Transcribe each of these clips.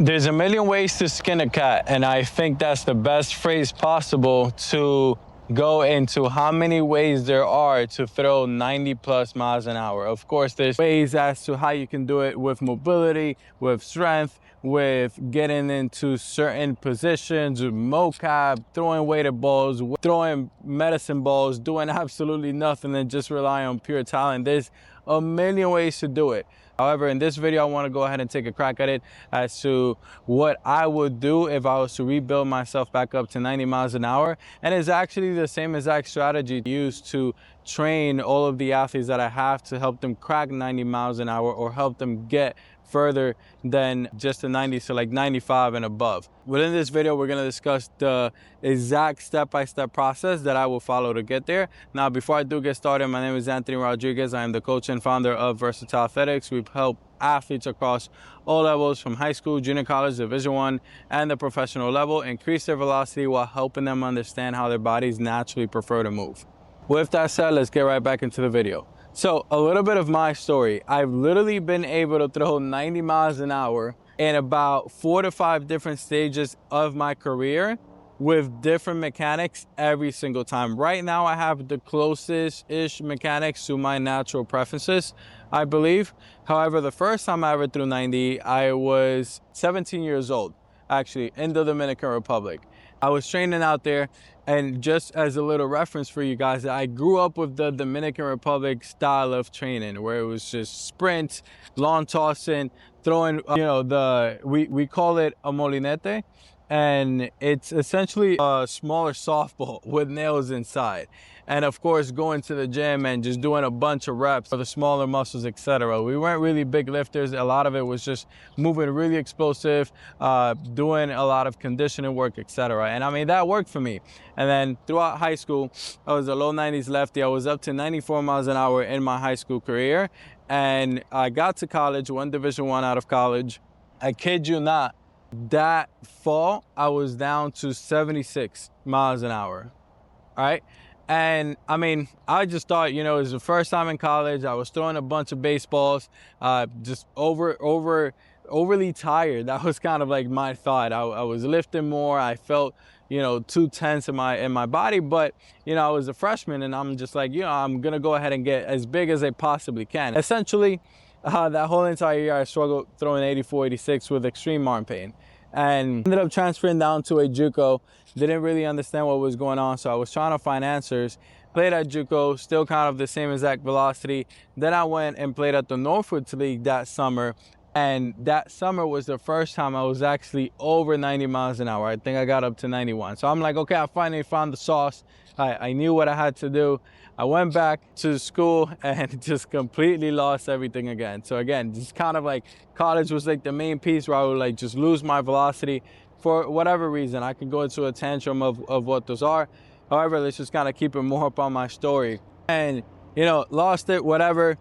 There's a million ways to skin a cat, and I think that's the best phrase possible to go into how many ways there are to throw 90 plus miles an hour. Of course, there's ways as to how you can do it with mobility, with strength, with getting into certain positions, with mocap, throwing weighted balls, throwing medicine balls, doing absolutely nothing and just rely on pure talent. There's a million ways to do it. However, in this video, I want to go ahead and take a crack at it as to what I would do if I was to rebuild myself back up to 90 miles an hour. And it's actually the same exact strategy used to train all of the athletes that I have to help them crack 90 miles an hour or help them get further than just the 90, so like 95 and above. Within this video, we're going to discuss the exact step-by-step process that I will follow to get there. Now, before I do get started, my name is Anthony Rodriguez. I am the coach and founder of Versatile Athletics. We've helped athletes across all levels, from high school, junior college, Division I, and the professional level, increase their velocity while helping them understand how their bodies naturally prefer to move. With that said, let's get right back into the video. So a little bit of my story. I've literally been able to throw 90 miles an hour in about 4 to 5 different stages of my career with different mechanics every single time. Right now, I have the closest-ish mechanics to my natural preferences, I believe. However, the first time I ever threw 90, I was 17 years old, actually, in the Dominican Republic. I was training out there, and just as a little reference for you guys, I grew up with the Dominican Republic style of training, where it was just sprint, lawn tossing, throwing, we call it a molinete, and it's essentially a smaller softball with nails inside. And of course, going to the gym and just doing a bunch of reps for the smaller muscles, etc. We weren't really big lifters. A lot of it was just moving really explosive, doing a lot of conditioning work, etc. And I mean, that worked for me. And then throughout high school, I was a low 90s lefty. I was up to 94 miles an hour in my high school career. And I got to college, won Division I out of college. I kid you not, that fall, I was down to 76 miles an hour, all right? And I mean, I just thought, it was the first time in college. I was throwing a bunch of baseballs, just overly tired. That was kind of like my thought. I was lifting more. I felt, too tense in my body, but, I was a freshman and I'm just like, I'm going to go ahead and get as big as I possibly can. Essentially, that whole entire year, I struggled throwing 84, 86 with extreme arm pain, and ended up transferring down to a JUCO. Didn't really understand what was going on, so I was trying to find answers. Played at JUCO, still kind of the same exact velocity. Then I went and played at the Northwoods League that summer, and that summer was the first time I was actually over 90 miles an hour. I think I got up to 91. So I'm like, okay, I finally found the sauce. I knew what I had to do. I went back to school and just completely lost everything again. So again, just kind of like college was like the main piece where I would like just lose my velocity for whatever reason. I could go into a tantrum of what those are. However, let's just kind of keep it more up on my story. And, lost it, whatever.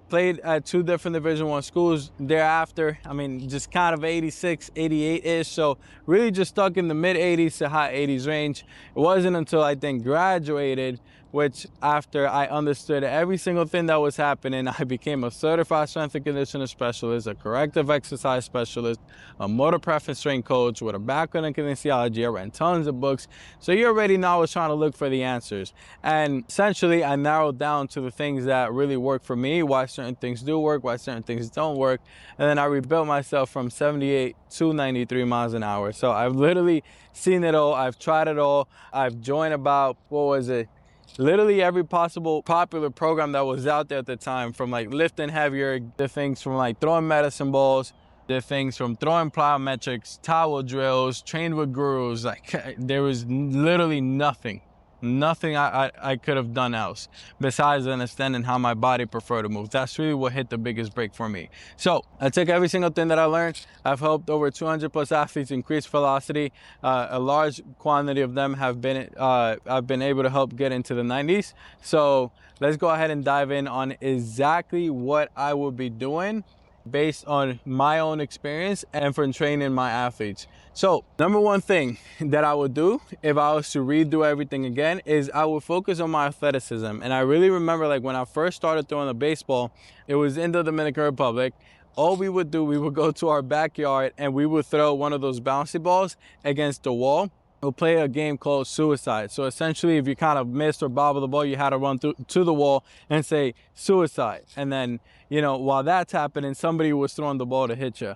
Played at 2 different Division I schools thereafter. I mean, just kind of 86, 88-ish. So really just stuck in the mid 80s to high 80s range. It wasn't until I think graduated, which after I understood every single thing that was happening, I became a certified strength and conditioning specialist, a corrective exercise specialist, a motor preference strength coach with a background in kinesiology. I read tons of books. So you already know I was trying to look for the answers. And essentially, I narrowed down to the things that really work for me, why certain things do work, why certain things don't work. And then I rebuilt myself from 78 to 93 miles an hour. So I've literally seen it all. I've tried it all. I've joined about, literally every possible popular program that was out there at the time, from like lifting heavier, the things from like throwing medicine balls, the things from throwing plyometrics, towel drills, trained with gurus. Like there was literally nothing I could have done else besides understanding how my body preferred to move. That's really what hit the biggest break for me. So I took every single thing that I learned. I've helped over 200 plus athletes increase velocity. A large quantity of them have been, I've been able to help get into the 90s. So let's go ahead and dive in on exactly what I will be doing based on my own experience and from training my athletes. So number one thing that I would do if I was to redo everything again is I would focus on my athleticism. And I really remember like when I first started throwing the baseball, it was in the Dominican Republic. all we would do, we would go to our backyard and we would throw one of those bouncy balls against the wall. We'll play a game called suicide. So essentially, if you kind of missed or bobbled the ball, you had to run to the wall and say suicide. And then, you know, while that's happening, somebody was throwing the ball to hit you.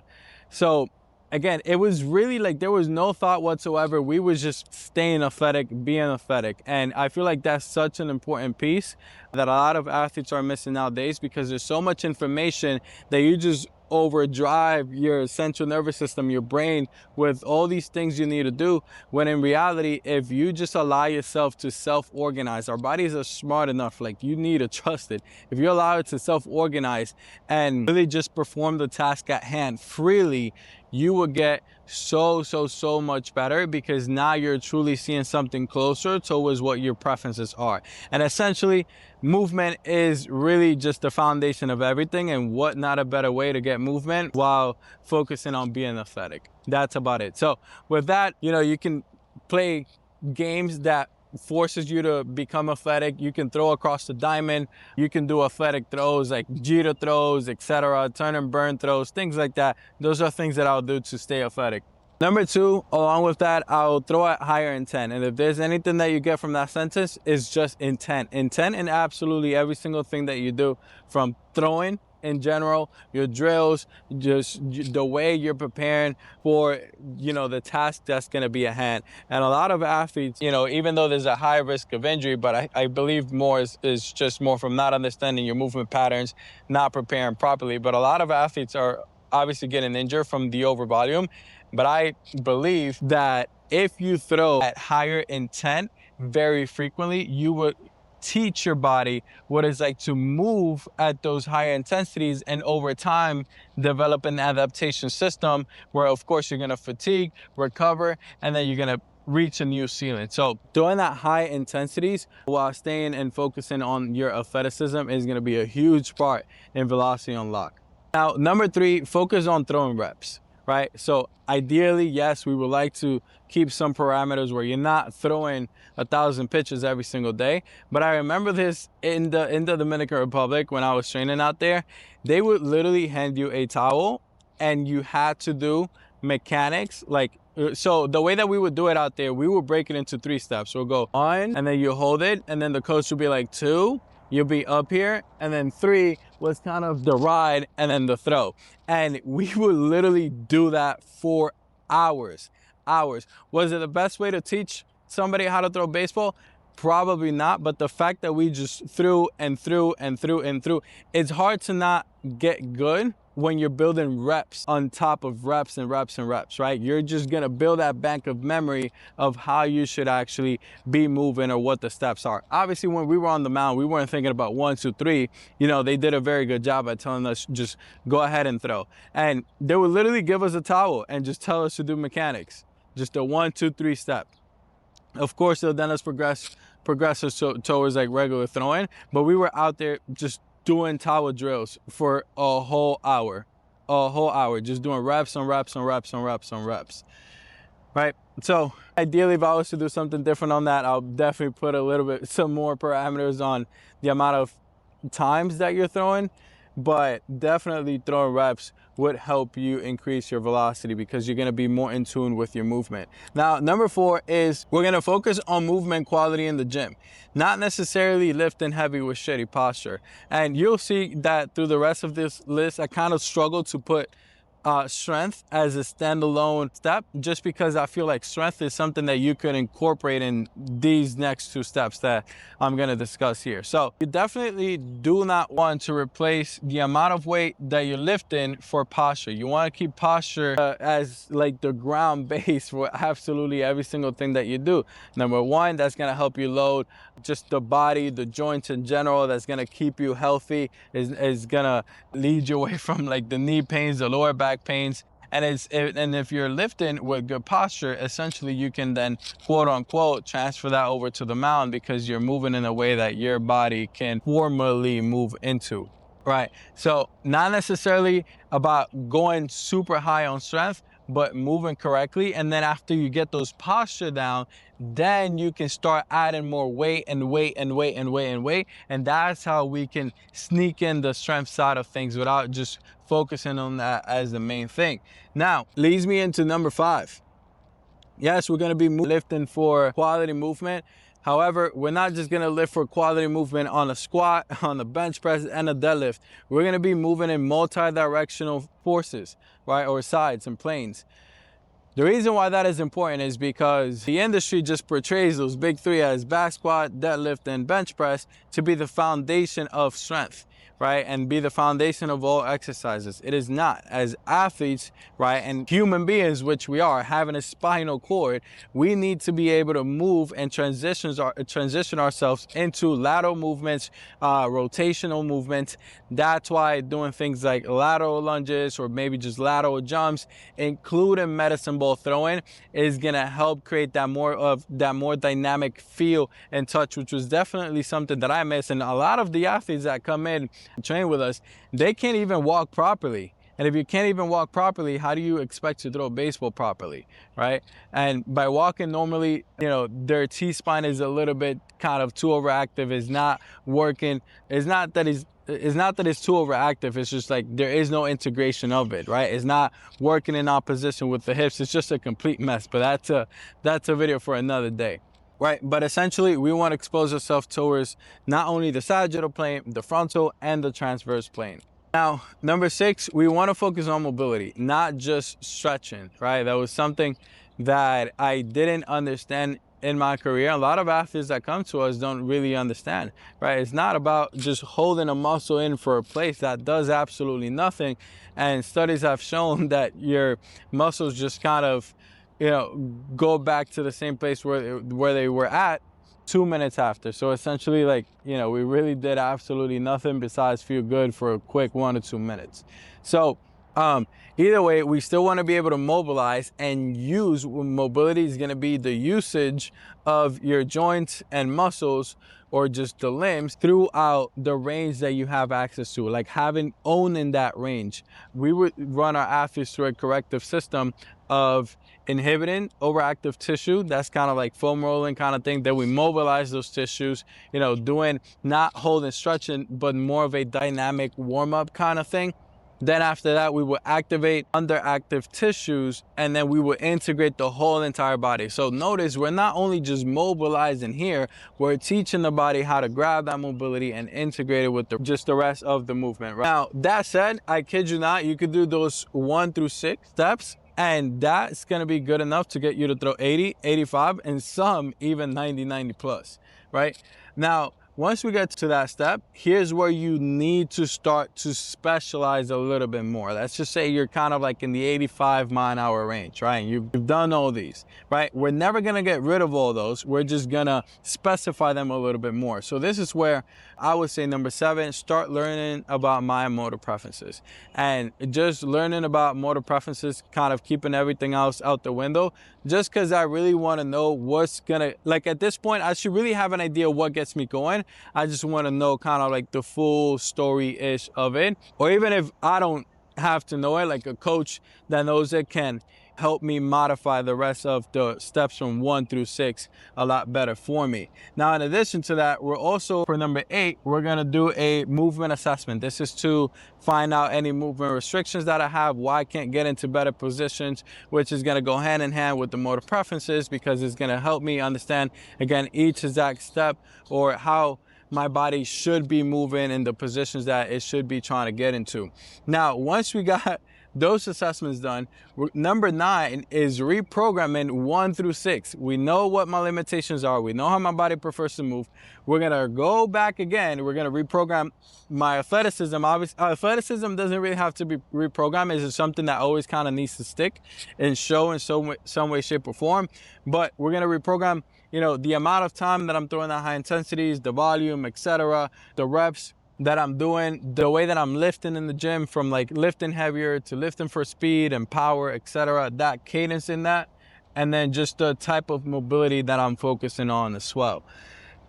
So again, it was really like there was no thought whatsoever. We was just staying athletic, being athletic. And I feel like that's such an important piece that a lot of athletes are missing nowadays, because there's so much information that you just overdrive your central nervous system, your brain, with all these things you need to do, when in reality, if you just allow yourself to self-organize, our bodies are smart enough, like, you need to trust it. If you allow it to self-organize and really just perform the task at hand freely, you will get so much better, because now you're truly seeing something closer towards what your preferences are. And essentially, movement is really just the foundation of everything, and what not a better way to get movement while focusing on being athletic. That's about it. So with that, you know, you can play games that forces you to become athletic. You can throw across the diamond. You can do athletic throws like Jeter throws, etc., turn and burn throws, things like that. Those are things that I'll do to stay athletic. Number two, along with that, I'll throw at higher intent. And if there's anything that you get from that sentence, it's just intent. Intent in absolutely every single thing that you do, from throwing in general, your drills, just the way you're preparing for, you know, the task that's going to be at hand. And a lot of athletes, you know, even though there's a high risk of injury, but I believe more is just more from not understanding your movement patterns, not preparing properly. But a lot of athletes are obviously getting injured from the overvolume. But I believe that if you throw at higher intent very frequently, you would teach your body what it's like to move at those higher intensities, and over time develop an adaptation system where, of course, you're going to fatigue, recover, and then you're going to reach a new ceiling. So doing that high intensities while staying and focusing on your athleticism is going to be a huge part in velocity unlock. Now, number three, focus on throwing reps. Right? So ideally, yes, we would like to keep some parameters where you're not throwing 1,000 pitches every single day. But I remember this in the Dominican Republic when I was training out there. They would literally hand you a towel and you had to do mechanics. Like, so the way that we would do it out there, we would break it into 3 steps. We'll go 1, and then you hold it, and then the coach would be like 2, you'll be up here, and then 3 was kind of the ride, and then the throw. And we would literally do that for hours. Was it the best way to teach somebody how to throw baseball? Probably not, but the fact that we just threw and threw and threw and threw, it's hard to not get good when you're building reps on top of reps and reps and reps, right? You're just gonna build that bank of memory of how you should actually be moving or what the steps are. Obviously, when we were on the mound, we weren't thinking about 1, 2, 3. You know, they did a very good job at telling us just go ahead and throw. And they would literally give us a towel and just tell us to do mechanics. Just a 1, 2, 3 step. Of course, they'll then us progress us towards like regular throwing, but we were out there just doing towel drills for a whole hour, just doing reps on reps on reps on reps on reps, right? So ideally, if I was to do something different on that, I'll definitely put some more parameters on the amount of times that you're throwing, but definitely throwing reps would help you increase your velocity because you're going to be more in tune with your movement. Now, number 4 is we're going to focus on movement quality in the gym, not necessarily lifting heavy with shitty posture. And you'll see that through the rest of this list, I kind of struggle to put strength as a standalone step, just because I feel like strength is something that you could incorporate in these next 2 steps that I'm going to discuss here. So you definitely do not want to replace the amount of weight that you're lifting for posture. You want to keep posture as like the ground base for absolutely every single thing that you do. Number 1, that's going to help you load just the body, the joints in general. That's going to keep you healthy, is going to lead you away from like the knee pains, the lower back pains. And if you're lifting with good posture, essentially you can then quote unquote transfer that over to the mound because you're moving in a way that your body can formally move into, right? So not necessarily about going super high on strength, but moving correctly. And then after you get those posture down, then you can start adding more weight and weight and weight and weight and weight. And that's how we can sneak in the strength side of things without just focusing on that as the main thing. Now, leads me into number 5. Yes, we're going to be lifting for quality movement. However, we're not just going to lift for quality movement on a squat, on the bench press, and a deadlift. We're going to be moving in multi-directional forces, right, or sides and planes. The reason why that is important is because the industry just portrays those big 3 as back squat, deadlift, and bench press to be the foundation of strength, right? And be the foundation of all exercises. It is not. As athletes, right, and human beings, which we are, having a spinal cord, we need to be able to move and transition ourselves into lateral movements, rotational movements. That's why doing things like lateral lunges or maybe just lateral jumps, including medicine ball throwing, is gonna help create that more dynamic feel and touch, which was definitely something that I miss. And a lot of the athletes that come in train with us, they can't even walk properly. And if you can't even walk properly, how do you expect to throw a baseball properly, right? And by walking normally, their T-spine is a little bit kind of too overactive, is not working. It's not that it's too overactive. It's just like there is no integration of it, right? It's not working in opposition with the hips. It's just a complete mess. But that's a video for another day. Right, but essentially we want to expose ourselves towards not only the sagittal plane, the frontal, and the transverse plane. Now, number 6, we want to focus on mobility, not just stretching, right? That was something that I didn't understand in my career. A lot of athletes that come to us don't really understand, right? It's not about just holding a muscle in for a place. That does absolutely nothing. And studies have shown that your muscles just kind of go back to the same place where they were at 2 minutes after. So essentially, we really did absolutely nothing besides feel good for a quick 1 to 2 minutes. So either way, we still want to be able to mobilize and use. Mobility is going to be the usage of your joints and muscles, or just the limbs, throughout the range that you have access to, like owning that range. We would run our athletes through a corrective system of inhibiting overactive tissue. That's kind of like foam rolling kind of thing. Then we mobilize those tissues, doing not holding stretching, but more of a dynamic warm-up kind of thing. Then after that, we will activate underactive tissues, and then we will integrate the whole entire body. So notice we're not only just mobilizing here, we're teaching the body how to grab that mobility and integrate it with just the rest of the movement. Right? Now, that said, I kid you not, you could do those 1 through 6 steps, and that's gonna be good enough to get you to throw 80, 85, and some even 90, 90 plus, right? Now, once we get to that step, here's where you need to start to specialize a little bit more. Let's just say you're kind of like in the 85-mile-an-hour range, right? And you've done all these, right? We're never gonna get rid of all those. We're just gonna specify them a little bit more. So this is where I would say number 7, start learning about my motor preferences. And just learning about motor preferences, kind of keeping everything else out the window, just because I really want to know what's gonna, like at this point, I should really have an idea what gets me going. I just want to know kind of like the full story-ish of it. Or even if I don't have to know it, like a coach that knows it can help me modify the rest of the steps from 1 through 6 a lot better for me. Now, in addition to that, we're also, for number 8, we're gonna do a movement assessment. This is to find out any movement restrictions that I have, why I can't get into better positions, which is gonna go hand in hand with the motor preferences, because it's gonna help me understand, again, each exact step or how my body should be moving in the positions that it should be trying to get into. Now, once we got those assessments done, number 9 is reprogramming 1 through 6. We know what my limitations are. We know how my body prefers to move. We're gonna go back again. We're gonna reprogram my athleticism. Obviously, athleticism doesn't really have to be reprogrammed. It's just something that always kind of needs to stick and show in some way, shape, or form. But we're gonna reprogram, the amount of time that I'm throwing at high intensities, the volume, etc., the reps that I'm doing, the way that I'm lifting in the gym, from like lifting heavier to lifting for speed and power, etc., that cadence in that, and then just the type of mobility that I'm focusing on as well.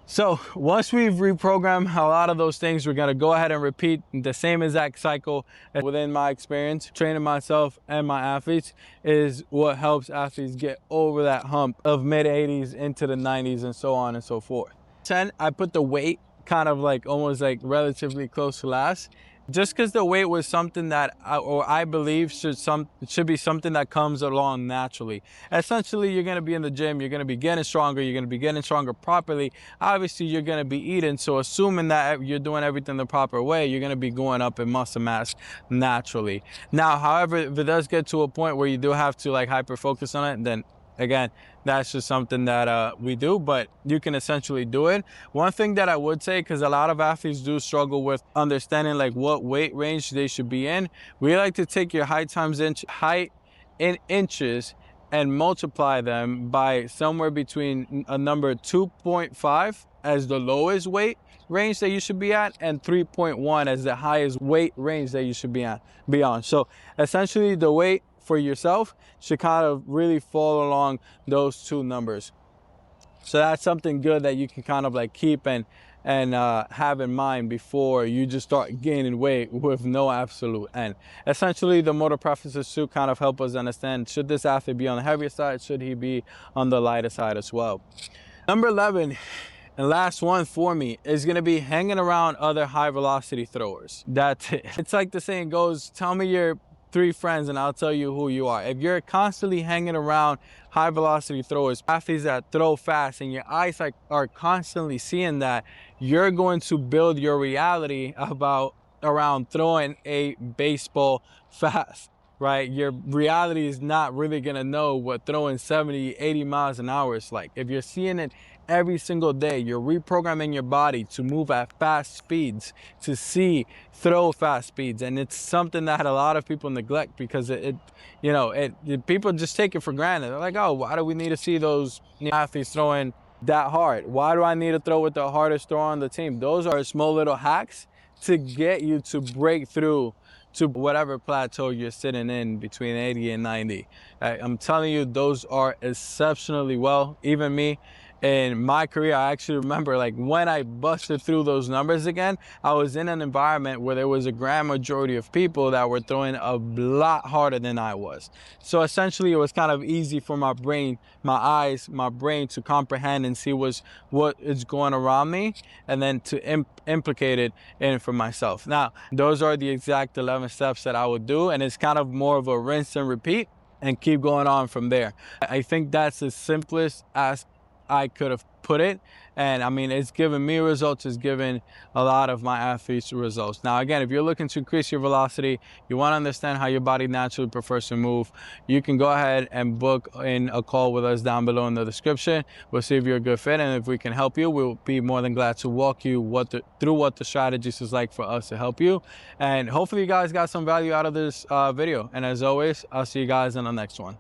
So once we've reprogrammed a lot of those things, we're gonna go ahead and repeat the same exact cycle. Within my experience, training myself and my athletes is what helps athletes get over that hump of mid 80s into the 90s and so on and so forth. 10, I put the weight kind of like almost like relatively close to last, just because the weight was something that I believe should be something that comes along naturally. Essentially, you're going to be in the gym, you're going to be getting stronger, you're going to be getting stronger properly. Obviously, you're going to be eating, so assuming that you're doing everything the proper way, you're going to be going up in muscle mass naturally. Now, however, if it does get to a point where you do have to like hyper focus on it, then again, that's just something that we do, but you can essentially do it. One thing that I would say, because a lot of athletes do struggle with understanding like what weight range they should be in, we like to take your height in inches and multiply them by somewhere between a number 2.5 as the lowest weight range that you should be at, and 3.1 as the highest weight range that you should be on. So essentially the weight for yourself should kind of really fall along those two numbers. So that's something good that you can kind of like keep and have in mind before you just start gaining weight with no absolute end. Essentially, the motor preferences should kind of help us understand, should this athlete be on the heavier side, should he be on the lighter side as well. Number 11 and last one for me is going to be hanging around other high velocity throwers. It's like the saying goes, tell me your 3 friends and I'll tell you who you are. If you're constantly hanging around high velocity throwers, athletes that throw fast, and your eyes are constantly seeing that, you're going to build your reality around throwing a baseball fast, right? Your reality is not really gonna know what throwing 70, 80 miles an hour is like. If you're seeing it every single day, you're reprogramming your body to move at fast speeds, to throw fast speeds. And it's something that a lot of people neglect because people just take it for granted. They're like, oh, why do we need to see those athletes throwing that hard? Why do I need to throw with the hardest thrower on the team? Those are small little hacks to get you to break through to whatever plateau you're sitting in between 80 and 90. I'm telling you, those are exceptionally well. Even me, in my career, I actually remember like when I busted through those numbers again, I was in an environment where there was a grand majority of people that were throwing a lot harder than I was. So essentially it was kind of easy for my brain, my brain to comprehend and see what is going around me, and then to implicate it in for myself. Now, those are the exact 11 steps that I would do, and it's kind of more of a rinse and repeat and keep going on from there. I think that's the simplest as I could have put it, and I mean, it's given me results, it's given a lot of my athletes results. Now again, if you're looking to increase your velocity, you want to understand how your body naturally prefers to move, you can go ahead and book in a call with us down below in the description. We'll see if you're a good fit, and if we can help you, we'll be more than glad to walk you through what the strategies is like for us to help you. And hopefully you guys got some value out of this video, and as always, I'll see you guys in the next one.